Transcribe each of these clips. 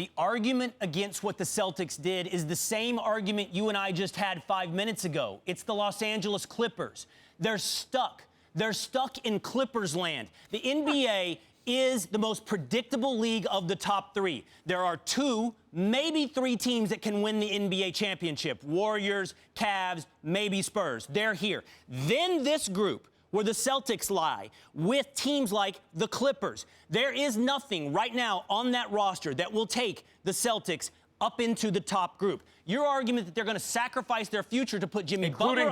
The argument against what the Celtics did is the same argument you and I just had 5 minutes ago. It's the Los Angeles Clippers. They're stuck. They're stuck in Clippers land. The NBA is the most predictable league of the top three. There are 2, maybe 3 teams that can win the NBA championship. Warriors, Cavs, maybe Spurs. They're here. Then this group, where the Celtics lie, with teams like the Clippers. There is nothing right now on that roster that will take the Celtics up into the top group. Your argument that they're going to sacrifice their future to put Jimmy Butler...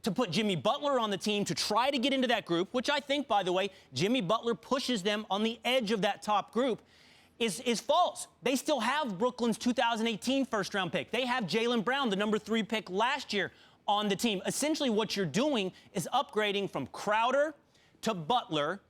to put Jimmy Butler on the team to try to get into that group, which I think, by the way, Jimmy Butler pushes them on the edge of that top group, is false. They still have Brooklyn's 2018 first-round pick. They have Jaylen Brown, the number 3 pick last year, on the team. Essentially, what you're doing is upgrading from Crowder to Butler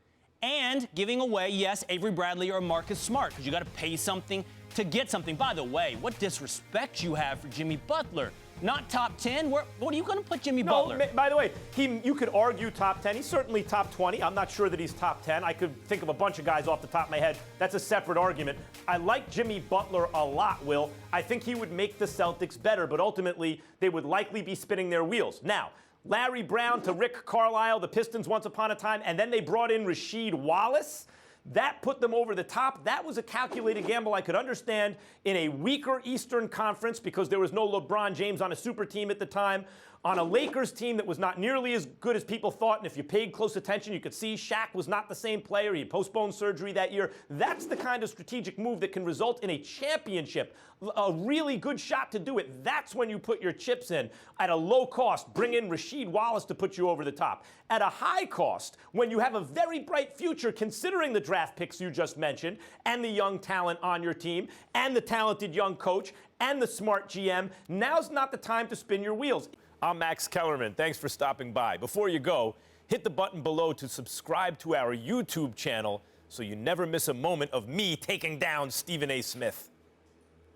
and giving away, yes, Avery Bradley or Marcus Smart, because you got to pay something to get something. By the way, what disrespect you have for Jimmy Butler. Not top 10? What are you going to put Jimmy Butler? By the way, you could argue top 10. He's certainly top 20. I'm not sure that he's top 10. I could think of a bunch of guys off the top of my head. That's a separate argument. I like Jimmy Butler a lot, Will. I think he would make the Celtics better, but ultimately they would likely be spinning their wheels. Now, Larry Brown to Rick Carlisle, the Pistons once upon a time, and then they brought in Rasheed Wallace. That put them over the top. That was a calculated gamble I could understand in a weaker Eastern Conference because there was no LeBron James on a super team at the time, on a Lakers team that was not nearly as good as people thought. And if you paid close attention, you could see Shaq was not the same player. He postponed surgery that year. That's the kind of strategic move that can result in a championship, a really good shot to do it. That's when you put your chips in at a low cost. Bring in Rasheed Wallace to put you over the top. At a high cost, when you have a very bright future, considering the draft picks you just mentioned, and the young talent on your team, and the talented young coach, and the smart GM, now's not the time to spin your wheels. I'm Max Kellerman. Thanks for stopping by. Before you go, hit the button below to subscribe to our YouTube channel so you never miss a moment of me taking down Stephen A. Smith.